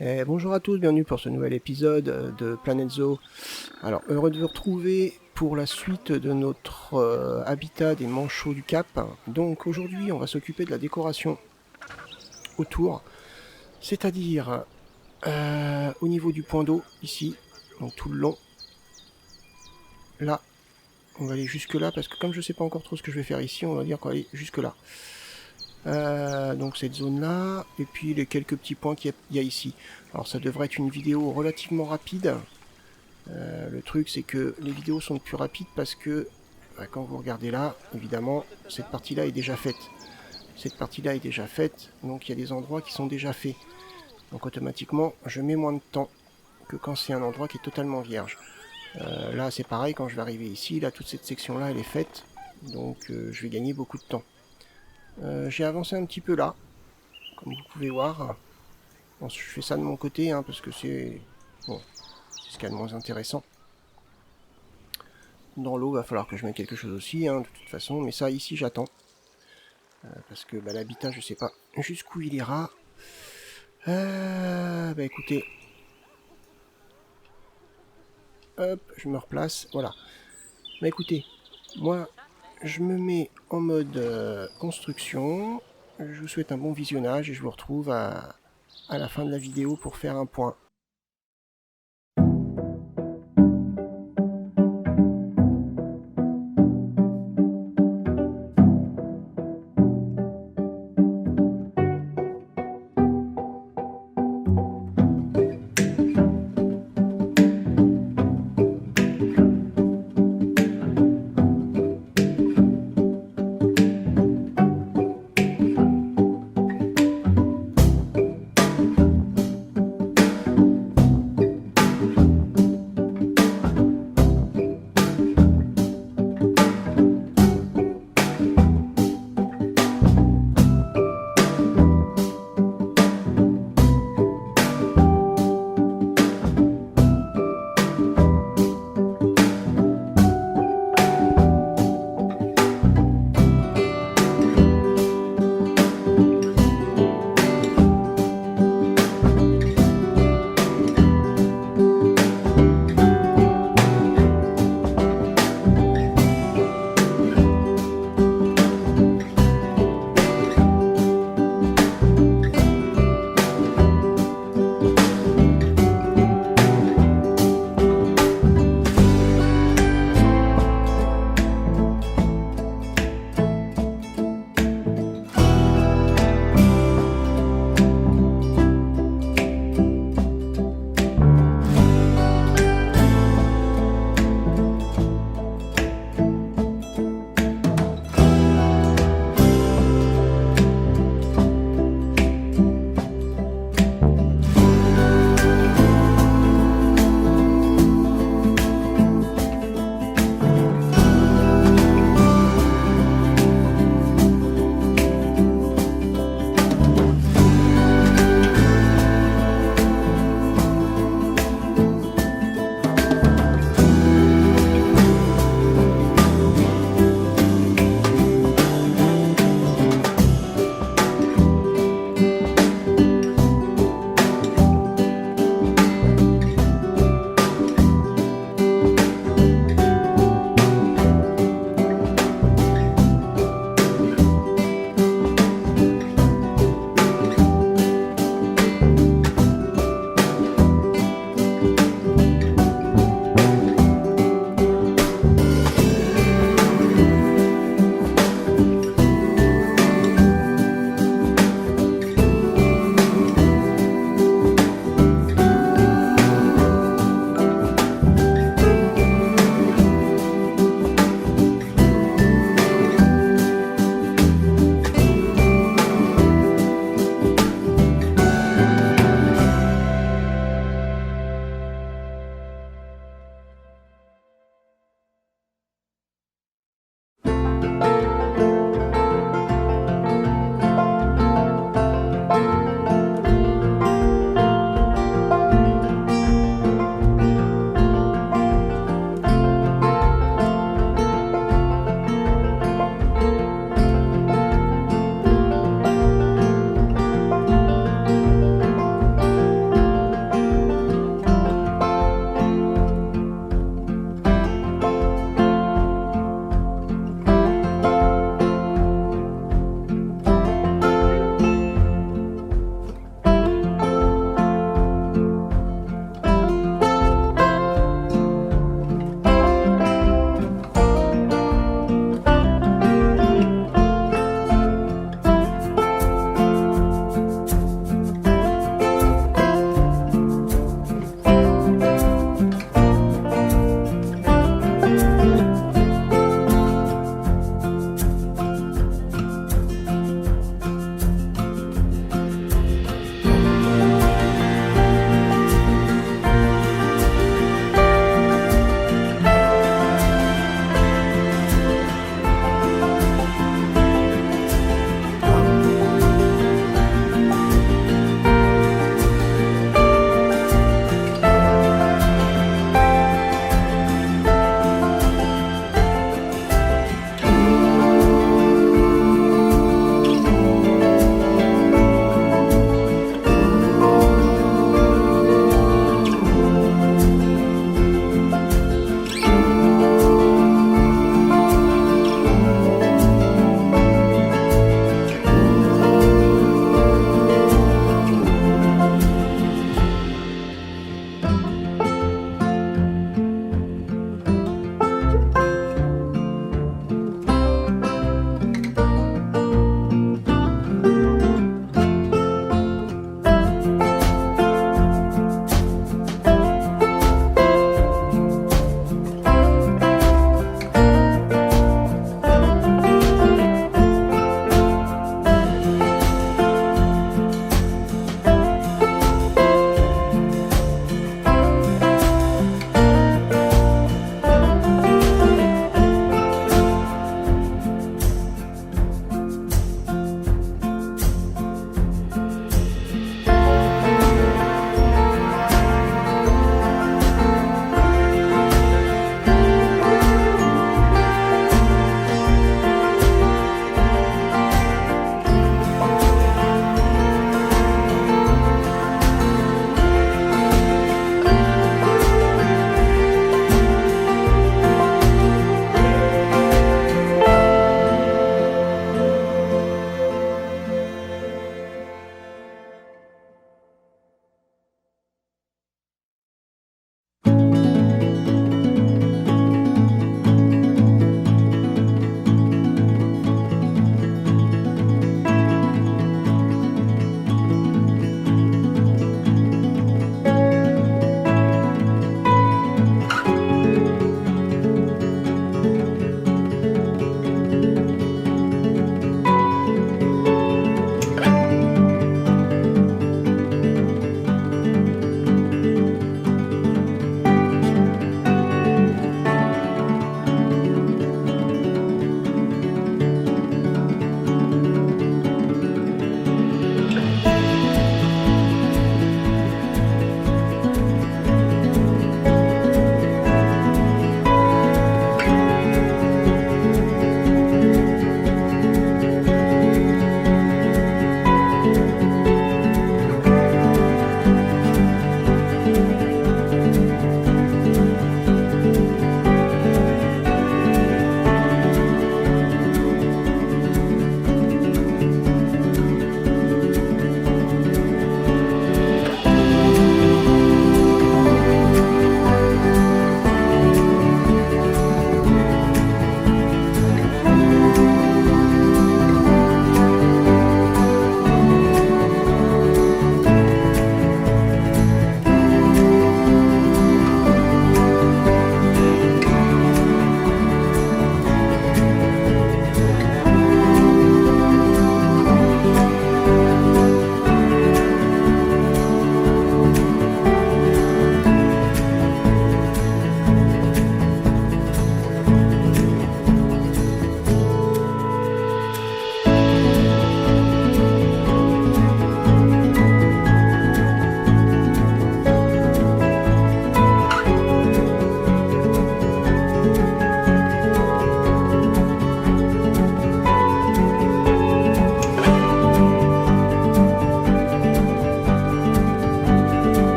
Bonjour à tous, bienvenue pour ce nouvel épisode de Planet Zoo. Alors, heureux de vous retrouver pour la suite de notre habitat des manchots du Cap. Donc aujourd'hui, on va s'occuper de la décoration autour, c'est-à-dire au niveau du point d'eau, ici, donc tout le long. Là, on va aller jusque là, parce que comme je ne sais pas encore trop ce que je vais faire ici, on va dire qu'on va aller jusque là. Donc cette zone là, et puis les quelques petits points qu'il y a ici. Alors ça devrait être une vidéo relativement rapide. Le truc c'est que les vidéos sont plus rapides parce que quand vous regardez là, évidemment, cette partie là est déjà faite. Cette partie là est déjà faite, donc il y a des endroits qui sont déjà faits. Donc automatiquement, je mets moins de temps que quand c'est un endroit qui est totalement vierge. Là c'est pareil, quand je vais arriver ici, là toute cette section là elle est faite, donc je vais gagner beaucoup de temps. J'ai avancé un petit peu là, comme vous pouvez voir. Bon, je fais ça de mon côté, hein, parce que c'est bon, ce qu'il y a de moins intéressant. Dans l'eau, va falloir que je mette quelque chose aussi, hein, de toute façon. Mais ça, ici, j'attends. Parce que l'habitat, je sais pas jusqu'où il ira. Bah écoutez. Hop, je me replace. Voilà. Bah écoutez, moi, je me mets en mode construction. Je vous souhaite un bon visionnage et je vous retrouve à la fin de la vidéo pour faire un point.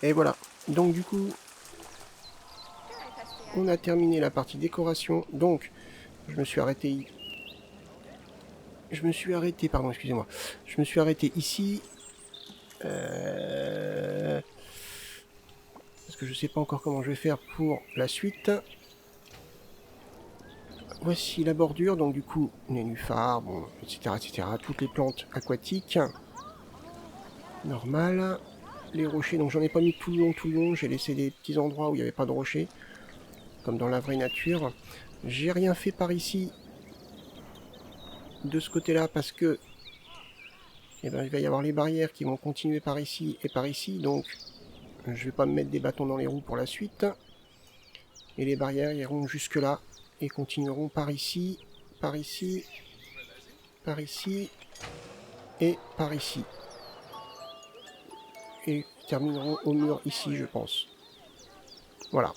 Et voilà. Donc du coup, on a terminé la partie décoration. Donc, je me suis arrêté... Pardon, excusez-moi. Je me suis arrêté ici. Parce que je sais pas encore comment je vais faire pour la suite. Voici la bordure, donc du coup, nénuphars, bon, etc., etc. Toutes les plantes aquatiques. Normal. Les rochers, donc j'en ai pas mis tout le long. J'ai laissé des petits endroits où il n'y avait pas de rochers. Comme dans la vraie nature. J'ai rien fait par ici. De ce côté-là, parce que eh ben, il va y avoir les barrières qui vont continuer par ici et par ici. Donc, je vais pas me mettre des bâtons dans les roues pour la suite. Et les barrières iront jusque là. Et continueront par ici, par ici, par ici et par ici. Et termineront au mur ici, je pense. Voilà.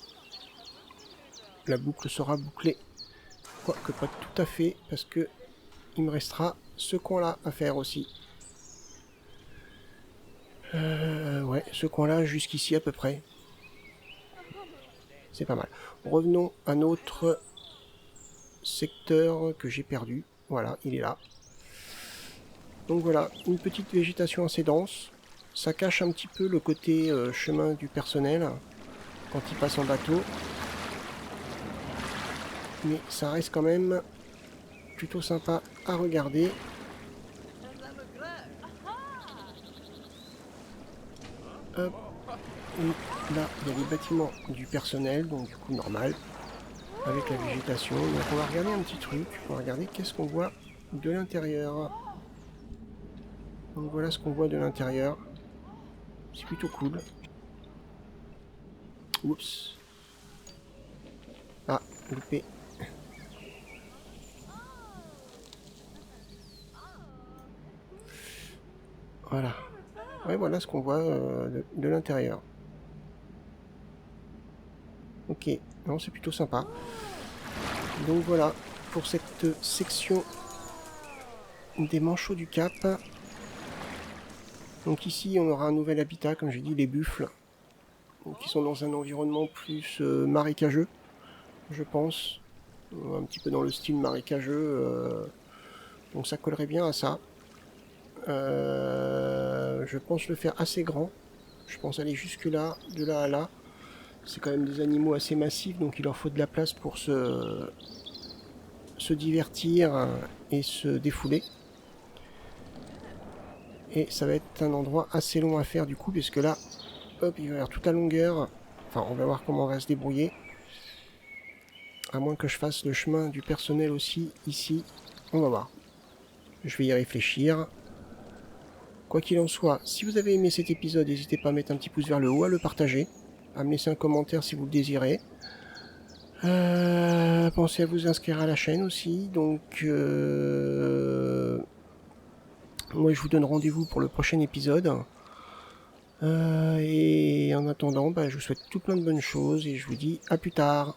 La boucle sera bouclée. Quoique pas tout à fait, parce que il me restera ce coin-là à faire aussi. Ouais, ce coin-là jusqu'ici à peu près. C'est pas mal. Revenons à notre secteur que j'ai perdu. Voilà, il est là. Donc voilà, une petite végétation assez dense. Ça cache un petit peu le côté chemin du personnel quand il passe en bateau. Mais ça reste quand même plutôt sympa à regarder. Hop. Et là, il y a les bâtiments du personnel, donc du coup normal, avec la végétation. Donc on va regarder un petit truc. On va regarder qu'est-ce qu'on voit de l'intérieur. Donc voilà ce qu'on voit de l'intérieur. C'est plutôt cool. Oups. Ah, loupé. Voilà. Ouais, voilà ce qu'on voit de l'intérieur. Ok, non, c'est plutôt sympa. Donc voilà, pour cette section des manchots du Cap. Donc ici, on aura un nouvel habitat, comme j'ai dit, les buffles, qui sont dans un environnement plus marécageux, je pense. Un petit peu dans le style marécageux. Donc ça collerait bien à ça. Je pense le faire assez grand. Je pense aller jusque là, de là à là. C'est quand même des animaux assez massifs, donc il leur faut de la place pour se divertir et se défouler. Et ça va être un endroit assez long à faire du coup, puisque là, hop, il va y avoir toute la longueur. Enfin, on va voir comment on va se débrouiller. À moins que je fasse le chemin du personnel aussi, ici. On va voir. Je vais y réfléchir. Quoi qu'il en soit, si vous avez aimé cet épisode, n'hésitez pas à mettre un petit pouce vers le haut, à le partager, à me laisser un commentaire si vous le désirez. Pensez à vous inscrire à la chaîne aussi. Donc, moi je vous donne rendez-vous pour le prochain épisode. Et en attendant, je vous souhaite tout plein de bonnes choses et je vous dis à plus tard.